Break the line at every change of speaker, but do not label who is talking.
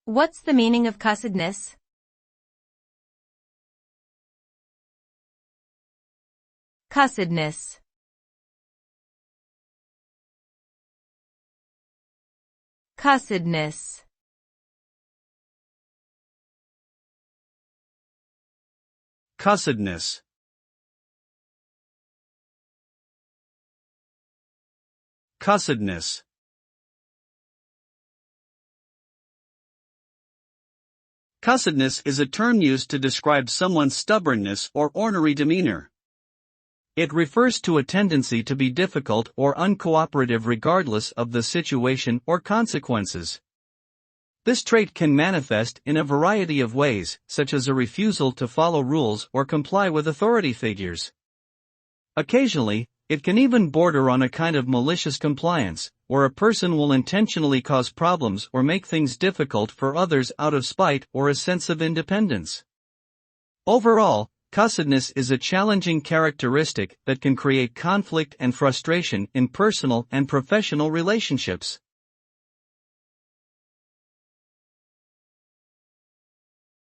What's the meaning of cussedness? Cussedness. Cussedness.
Cussedness. Cussedness. Cussedness is a term used to describe someone's stubbornness or ornery demeanor. It refers to a tendency to be difficult or uncooperative regardless of the situation or consequences. This trait can manifest in a variety of ways, such as a refusal to follow rules or comply with authority figures. Occasionally, it can even border on a kind of malicious compliance, where a person will intentionally cause problems or make things difficult for others out of spite or a sense of independence. Overall, cussedness is a challenging characteristic that can create conflict and frustration in personal and professional relationships.